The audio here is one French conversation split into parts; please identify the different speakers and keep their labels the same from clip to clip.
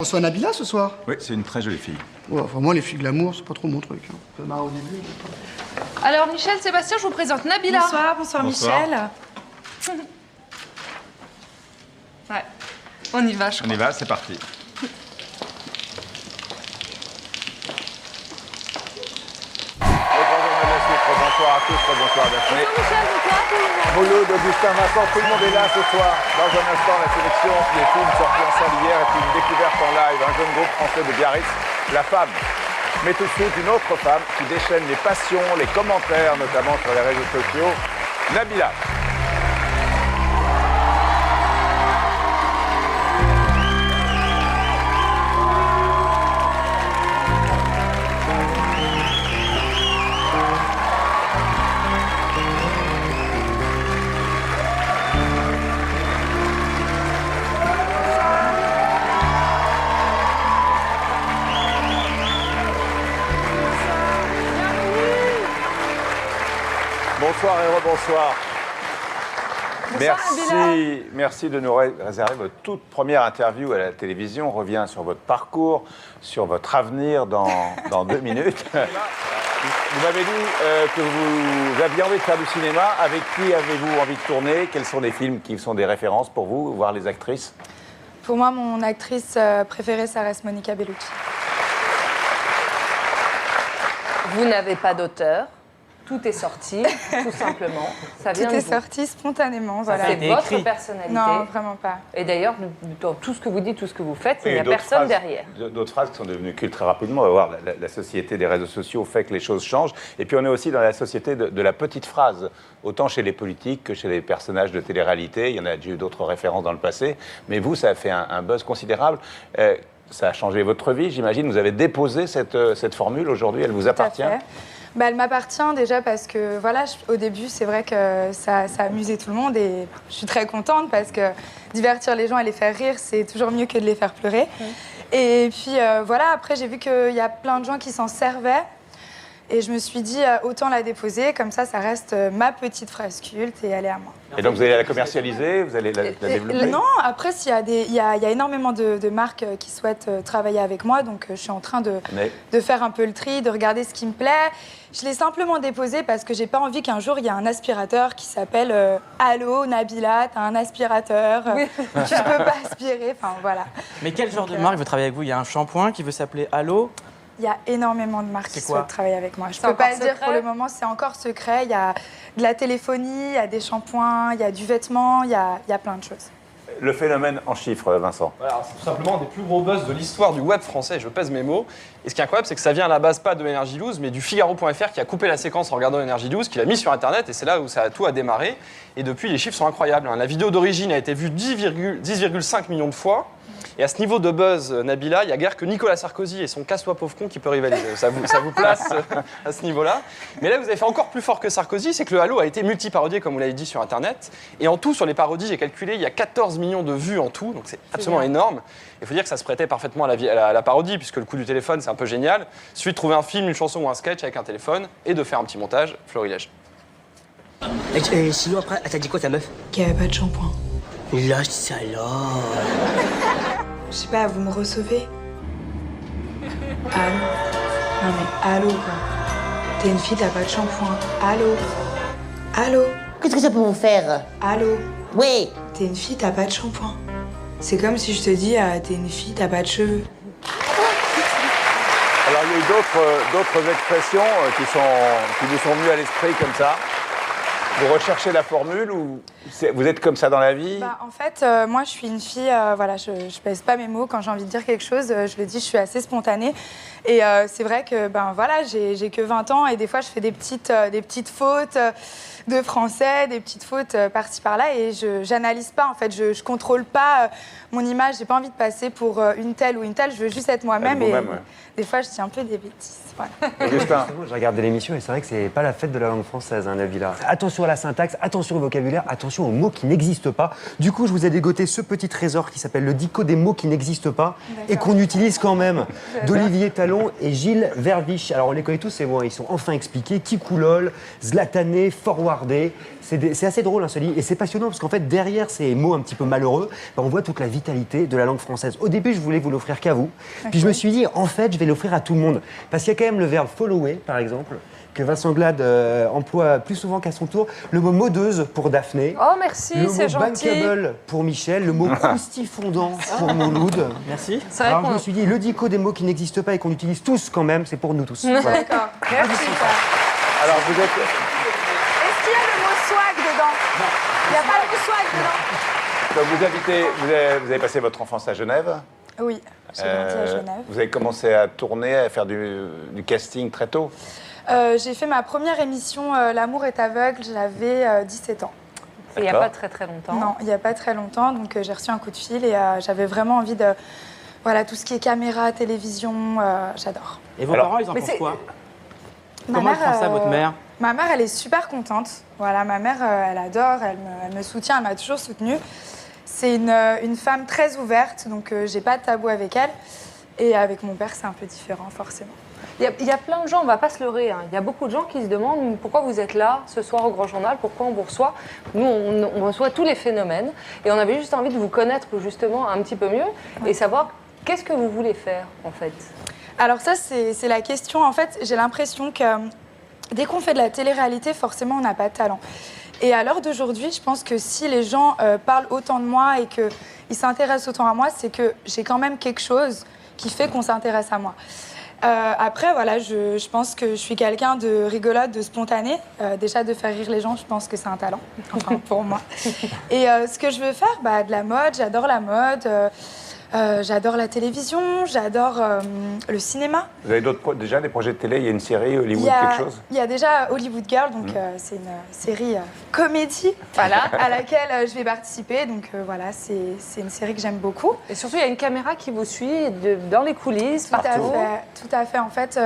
Speaker 1: On reçoit Nabila ce soir?
Speaker 2: Oui, c'est une très jolie fille.
Speaker 1: Ouais, enfin, moi, les filles glamour, c'est pas trop mon truc. Hein. Un peu marre au début.
Speaker 3: Alors, Michel, Sébastien, je vous présente Nabila.
Speaker 4: Bonsoir, bonsoir, Michel.
Speaker 3: Ouais, on y va, je crois.
Speaker 2: On y va, c'est parti. Bonsoir à tous, bonsoir Daphné.
Speaker 3: Bonjour Michel, bonsoir tout le monde.
Speaker 2: Mouloud, Augustin, Vincent, tout le monde est là ce soir. Dans un instant, la sélection des films sortis en salle hier et puis une découverte en live. Un jeune groupe français de Biarritz, La Femme. Mais tout de suite, une autre femme qui déchaîne les passions, les commentaires, notamment sur les réseaux sociaux, Nabila. Bonsoir et rebonsoir. Merci de nous réserver votre toute première interview à la télévision. On revient sur votre parcours, sur votre avenir dans 2 minutes. Vous m'avez dit que vous aviez envie de faire du cinéma. Avec qui avez-vous envie de tourner? Quels sont les films qui sont des références pour vous, voire les actrices?
Speaker 4: Pour moi, mon actrice préférée, ça reste Monica Bellucci.
Speaker 5: Vous n'avez pas d'auteur, tout est sorti, tout simplement. Ça vient
Speaker 4: Tout
Speaker 5: de
Speaker 4: est
Speaker 5: vous.
Speaker 4: sorti spontanément, voilà.
Speaker 5: C'est votre personnalité.
Speaker 4: Non, vraiment pas.
Speaker 5: Et d'ailleurs, dans tout ce que vous dites, tout ce que vous faites, il n'y a
Speaker 2: d'autres
Speaker 5: personne
Speaker 2: phrases-
Speaker 5: derrière.
Speaker 2: D'autres phrases qui sont devenues cultes très rapidement. On va voir, la société des réseaux sociaux fait que les choses changent. Et puis on est aussi dans la société de la petite phrase, autant chez les politiques que chez les personnages de télé-réalité. Il y en a déjà eu d'autres références dans le passé. Mais vous, ça a fait un buzz considérable. Ça a changé votre vie, j'imagine. Vous avez déposé cette formule aujourd'hui, elle vous appartient?
Speaker 4: Tout à fait. Bah, elle m'appartient déjà parce que, voilà, au début, c'est vrai que ça amusait tout le monde et je suis très contente parce que divertir les gens et les faire rire, c'est toujours mieux que de les faire pleurer. Et puis, voilà, après, j'ai vu qu'il y a plein de gens qui s'en servaient et je me suis dit, autant la déposer, comme ça reste ma petite phrase culte et elle est à moi.
Speaker 2: Et donc vous allez la commercialiser, vous allez la développer?
Speaker 4: Non, après, il y a énormément de marques qui souhaitent travailler avec moi, donc je suis en train de faire un peu le tri, de regarder ce qui me plaît. Je l'ai simplement déposé parce que j'ai pas envie qu'un jour il y ait un aspirateur qui s'appelle Allô Nabila, t'as un aspirateur, tu peux pas aspirer, enfin voilà.
Speaker 6: Mais quel genre de marque veut travailler avec vous? Il y a un shampoing qui veut s'appeler Allô?
Speaker 4: Il y a énormément de marques qui souhaitent travailler avec moi. Je peux
Speaker 5: encore
Speaker 4: pas le dire
Speaker 5: secret?
Speaker 4: pour le moment, c'est encore secret. Il y a de la téléphonie, il y a des shampoings, il y a du vêtement, il y a plein de choses.
Speaker 2: Le phénomène en chiffres, Vincent.
Speaker 7: Voilà, c'est tout simplement un des plus gros buzz de l'histoire du web français, je pèse mes mots. Et ce qui est incroyable, c'est que ça vient à la base pas de Energy 12, mais du Figaro.fr qui a coupé la séquence en regardant Energy 12, qui l'a mis sur Internet, et c'est là où tout a démarré. Et depuis, les chiffres sont incroyables. La vidéo d'origine a été vue 10,5 millions de fois. Et à ce niveau de buzz, Nabila, il n'y a guère que Nicolas Sarkozy et son casse-toi pauvre con qui peut rivaliser. Ça vous place à ce niveau-là. Mais là, vous avez fait encore plus fort que Sarkozy, c'est que le Halo a été multi-parodié, comme vous l'avez dit, sur Internet. Et en tout, sur les parodies, j'ai calculé, il y a 14 millions de vues en tout, donc c'est absolument énorme. Il faut dire que ça se prêtait parfaitement à la parodie, puisque le coup du téléphone, c'est un peu génial. Il suffit de trouver un film, une chanson ou un sketch avec un téléphone et de faire un petit montage, florilège.
Speaker 8: Sinon, après, elle t'a dit quoi ta meuf?
Speaker 4: Qu'il n'y avait pas de shampoing.
Speaker 8: Lâche salope.
Speaker 4: Je sais pas, vous me recevez? Allô? Non mais allô quoi. T'es une fille, t'as pas de shampoing. Allô? Allô?
Speaker 8: Qu'est-ce que ça peut vous faire?
Speaker 4: Allô?
Speaker 8: Oui.
Speaker 4: T'es une fille, t'as pas de shampoing. C'est comme si je te dis, t'es une fille, t'as pas de cheveux.
Speaker 2: Alors il y a eu d'autres expressions qui vous sont venues à l'esprit comme ça. Vous recherchez la formule ou vous êtes comme ça dans la vie?
Speaker 4: En fait, moi je suis une fille, voilà, je pèse pas mes mots. Quand j'ai envie de dire quelque chose, je le dis, je suis assez spontanée. Et c'est vrai que voilà, j'ai que 20 ans et des fois je fais des petites fautes de français, des petites fautes par-ci par-là et j'analyse pas en fait, je contrôle pas mon image, j'ai pas envie de passer pour une telle ou une telle, je veux juste être moi-même et des fois je dis un peu des bêtises. Voilà.
Speaker 9: J'ai regardé l'émission et c'est vrai que c'est pas la fête de la langue française, hein, Nabila. Attention à la syntaxe, attention au vocabulaire, attention attention aux mots qui n'existent pas. Du coup, je vous ai dégoté ce petit trésor qui s'appelle le dico des mots qui n'existent pas et qu'on utilise quand même, d'Olivier Talon et Gilles Vervich. Alors, on les connaît tous, ces mots, ils sont enfin expliqués. Kikoulol, zlatané, forwardé. C'est assez drôle, hein, ce livre, et c'est passionnant parce qu'en fait, derrière ces mots un petit peu malheureux, on voit toute la vitalité de la langue française. Au début, je voulais vous l'offrir qu'à vous, puis je me suis dit, en fait, je vais l'offrir à tout le monde. Parce qu'il y a quand même le verbe follower, par exemple, que Vincent Glade emploie plus souvent qu'à son tour, le mot modeuse pour Daphné,
Speaker 5: Oh, merci,
Speaker 9: le
Speaker 5: c'est
Speaker 9: mot
Speaker 5: gentil.
Speaker 9: bankable pour Michel, le mot croustifondant pour Mouloud.
Speaker 6: Merci.
Speaker 5: C'est vrai
Speaker 9: Alors, je
Speaker 5: qu'on...
Speaker 9: me suis dit, le dico des mots qui n'existent pas et qu'on utilise tous quand même, c'est pour nous tous. Voilà.
Speaker 4: D'accord. Merci.
Speaker 2: Alors, vous êtes...
Speaker 4: Est-ce qu'il y a le mot swag dedans? Il n'y a pas le mot swag dedans?
Speaker 2: Donc vous avez passé votre enfance à Genève.
Speaker 4: Oui, j'ai grandi à Genève.
Speaker 2: Vous avez commencé à tourner, à faire du casting très tôt.
Speaker 4: J'ai fait ma première émission L'amour est aveugle, j'avais 17 ans.
Speaker 5: Il n'y a pas très longtemps.
Speaker 4: Non, il n'y a pas très longtemps, donc j'ai reçu un coup de fil et j'avais vraiment envie de... Voilà, tout ce qui est caméra, télévision, j'adore.
Speaker 6: Et vos
Speaker 2: Alors,
Speaker 6: parents, ils en
Speaker 5: mais
Speaker 6: pensent
Speaker 5: c'est-
Speaker 6: quoi?
Speaker 4: Ma
Speaker 6: Comment elle
Speaker 4: mère,
Speaker 6: prend ça, votre mère?
Speaker 4: Ma mère, elle est super contente. Voilà, ma mère, elle adore, elle me soutient, elle m'a toujours soutenue. C'est une femme très ouverte, donc j'ai pas de tabou avec elle. Et avec mon père, c'est un peu différent, forcément.
Speaker 5: Il y a plein de gens, on va pas se leurrer, hein. Il y a beaucoup de gens qui se demandent pourquoi vous êtes là ce soir au Grand Journal, pourquoi on vous reçoit. Nous, on reçoit tous les phénomènes et on avait juste envie de vous connaître justement un petit peu mieux et savoir qu'est-ce que vous voulez faire en fait.
Speaker 4: Alors ça, c'est la question. En fait, j'ai l'impression que dès qu'on fait de la télé-réalité, forcément, on n'a pas de talent. Et à l'heure d'aujourd'hui, je pense que si les gens parlent autant de moi et qu'ils s'intéressent autant à moi, c'est que j'ai quand même quelque chose qui fait qu'on s'intéresse à moi. Après, voilà, je pense que je suis quelqu'un de rigolote, de spontané. Déjà, de faire rire les gens, je pense que c'est un talent, enfin, pour moi. Et ce que je veux faire, de la mode, j'adore la mode. J'adore la télévision, j'adore le cinéma.
Speaker 2: Vous avez déjà des projets de télé? Il y a une série Hollywood, quelque chose?
Speaker 4: Il y a déjà Hollywood Girl, donc c'est une série comédie à laquelle je vais participer. Donc voilà, c'est une série que j'aime beaucoup.
Speaker 5: Et surtout, il y a une caméra qui vous suit dans les coulisses, partout.
Speaker 4: Tout à fait. En fait,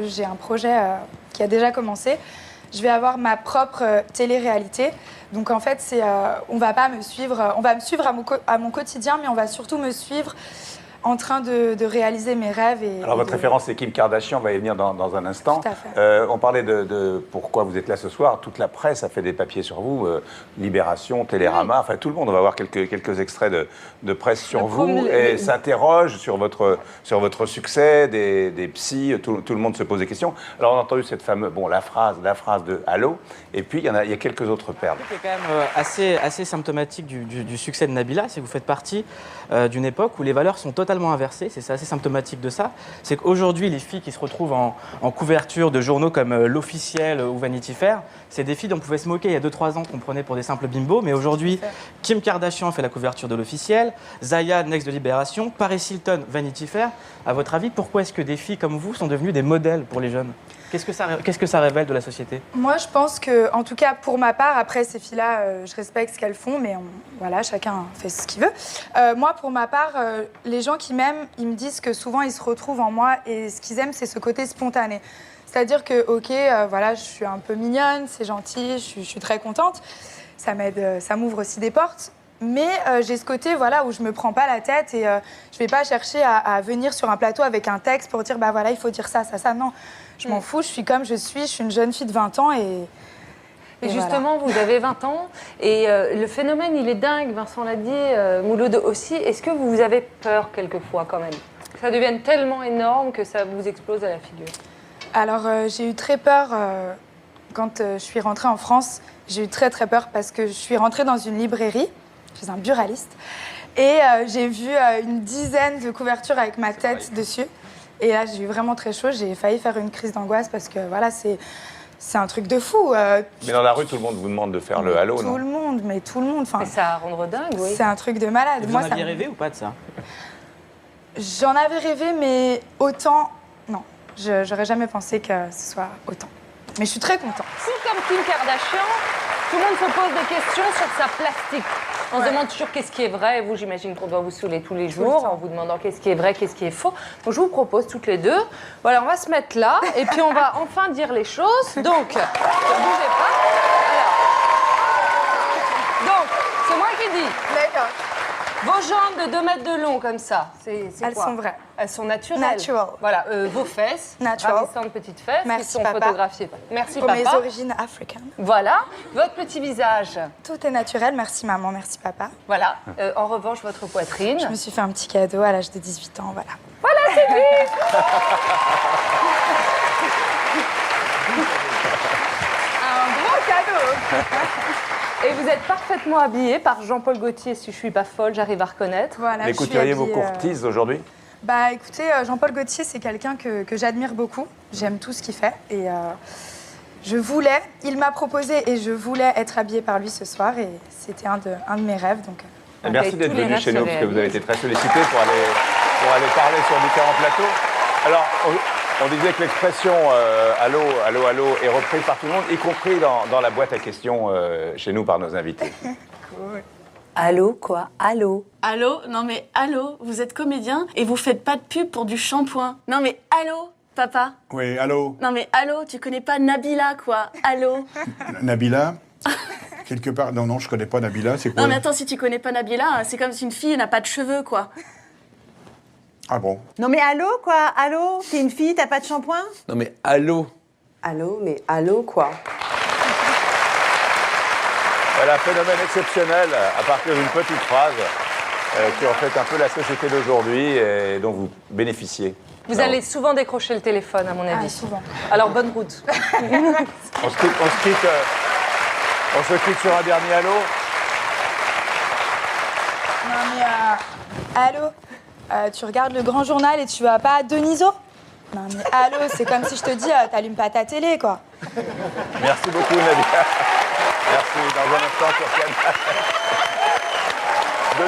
Speaker 4: j'ai un projet qui a déjà commencé. Je vais avoir ma propre télé-réalité. Donc en fait, on va pas me suivre, on va me suivre à mon quotidien, mais on va surtout me suivre en train de réaliser mes rêves.
Speaker 2: Alors votre référence, c'est Kim Kardashian, on va y venir dans un instant.
Speaker 4: Tout à fait.
Speaker 2: On parlait de pourquoi vous êtes là ce soir. Toute la presse a fait des papiers sur vous, Libération, Télérama, enfin tout le monde. On va voir quelques extraits de presse sur vous et s'interroge sur votre succès, des psys, tout le monde se pose des questions. Alors on a entendu cette fameuse, la phrase de Allô, et puis il y a quelques autres perles.
Speaker 6: Ce qui est quand même assez symptomatique du succès de Nabila, c'est que vous faites partie d'une époque où les valeurs sont totalement inversées. C'est assez symptomatique de ça. C'est qu'aujourd'hui, les filles qui se retrouvent en couverture de journaux comme L'Officiel ou Vanity Fair, c'est des filles dont on pouvait se moquer il y a 2-3 ans qu'on prenait pour des simples bimbos. Mais aujourd'hui, Kim Kardashian fait la couverture de L'Officiel, Zaya, Next de Libération, Paris Hilton, Vanity Fair. À votre avis, pourquoi est-ce que des filles comme vous sont devenues des modèles pour les jeunes ? Qu'est-ce que ça révèle de la société?
Speaker 4: Moi, je pense que, en tout cas, pour ma part, après ces filles-là, je respecte ce qu'elles font, mais voilà, chacun fait ce qu'il veut. Moi, pour ma part, les gens qui m'aiment, ils me disent que souvent, ils se retrouvent en moi et ce qu'ils aiment, c'est ce côté spontané. C'est-à-dire que, ok, voilà, je suis un peu mignonne, c'est gentil, je suis très contente, ça m'aide, ça m'ouvre aussi des portes. Mais j'ai ce côté voilà, où je me prends pas la tête et je vais pas chercher à venir sur un plateau avec un texte pour dire voilà, il faut dire ça. Non, je m'en fous, je suis comme je suis une jeune fille de 20 ans et
Speaker 5: justement, voilà. Vous avez 20 ans et le phénomène, il est dingue, Vincent l'a dit, Mouloud aussi. Est-ce que vous avez peur quelquefois quand même que ça devienne tellement énorme que ça vous explose à la figure?
Speaker 4: Alors, j'ai eu très peur quand je suis rentrée en France. J'ai eu très peur parce que je suis rentrée dans une librairie. Je suis un buraliste. Et j'ai vu une dizaine de couvertures avec ma tête dessus. Et là, j'ai eu vraiment très chaud. J'ai failli faire une crise d'angoisse parce que voilà, c'est un truc de fou.
Speaker 2: Mais dans la rue, tout le monde vous demande de faire le Allô, non?
Speaker 4: Tout le monde.
Speaker 5: Mais ça va rendre dingue, oui.
Speaker 4: C'est un truc de malade.
Speaker 6: Et vous en aviez rêvé ou pas de ça?
Speaker 4: J'en avais rêvé, mais autant, non. J'aurais jamais pensé que ce soit autant. Mais je suis très contente.
Speaker 5: Si, comme Kim Kardashian, tout le monde se pose des questions sur sa plastique. On se demande toujours qu'est-ce qui est vrai. Et vous, j'imagine qu'on doit vous saouler tous les jours en vous demandant qu'est-ce qui est vrai, qu'est-ce qui est faux. Donc, je vous propose toutes les deux. Voilà, on va se mettre là et puis on va enfin dire les choses. Donc, ne bougez pas. Alors, Vos jambes de 2 mètres de long comme ça, c'est
Speaker 4: Elles
Speaker 5: quoi
Speaker 4: sont vraies.
Speaker 5: Elles sont naturelles.
Speaker 4: Natural.
Speaker 5: Voilà, vos fesses,
Speaker 4: Natural.
Speaker 5: ravissantes petites fesses qui
Speaker 4: Merci,
Speaker 5: sont
Speaker 4: papa.
Speaker 5: photographiées. Merci
Speaker 4: Pour mes
Speaker 5: papa.
Speaker 4: origines africaines.
Speaker 5: Voilà, votre petit visage.
Speaker 4: Tout est naturel. Merci maman, merci papa.
Speaker 5: Voilà, en revanche votre poitrine.
Speaker 4: Je me suis fait un petit cadeau à l'âge de 18 ans, voilà.
Speaker 5: Voilà, c'est lui. Un gros cadeau. Et vous êtes parfaitement habillé par Jean-Paul Gaultier, si je suis pas folle, j'arrive à reconnaître.
Speaker 4: Voilà,
Speaker 2: Les
Speaker 4: je suis
Speaker 2: couturiers vous
Speaker 4: habillée,
Speaker 2: courtisent aujourd'hui?
Speaker 4: Bah écoutez, Jean-Paul Gaultier, c'est quelqu'un que j'admire beaucoup. J'aime tout ce qu'il fait. Et il m'a proposé et je voulais être habillée par lui ce soir. Et c'était un de mes rêves. Donc,
Speaker 2: Merci
Speaker 5: tous
Speaker 2: d'être
Speaker 5: les
Speaker 2: venu
Speaker 5: rêves
Speaker 2: chez nous,
Speaker 5: se
Speaker 2: parce que vous avez
Speaker 5: réalisent.
Speaker 2: été très sollicité pour aller parler sur différents plateaux. Alors, on disait que l'expression allô, allô, allô est reprise par tout le monde, y compris dans la boîte à questions chez nous par nos invités.
Speaker 5: Allô, quoi? Allô?
Speaker 10: Allô? Non mais allô, vous êtes comédien et vous faites pas de pub pour du shampoing. Non mais allô, papa?
Speaker 11: Oui, allô?
Speaker 10: Non mais allô, tu connais pas Nabila quoi? Allô?
Speaker 11: Nabila? Quelque part. Non, je connais pas Nabila, c'est quoi?
Speaker 10: Non mais attends, si tu connais pas Nabila, c'est comme si une fille n'a pas de cheveux quoi.
Speaker 11: Ah bon?
Speaker 12: Non mais allô quoi? Allô? T'es une fille, t'as pas de shampoing?
Speaker 7: Non mais allô?
Speaker 12: Allô, mais allô quoi?
Speaker 2: Voilà, phénomène exceptionnel à partir d'une petite phrase qui reflète un peu la société d'aujourd'hui et dont vous bénéficiez.
Speaker 5: Vous allez souvent décrocher le téléphone, à mon avis.
Speaker 4: souvent.
Speaker 5: Alors, bonne route.
Speaker 2: On se quitte sur un dernier allô.
Speaker 4: Non mais allô, tu regardes le grand journal et tu vas pas à Deniso? Non mais allô, c'est comme si je te dis t'allumes pas ta télé quoi.
Speaker 2: Merci beaucoup Nadia. Merci, dans un instant sur Canal.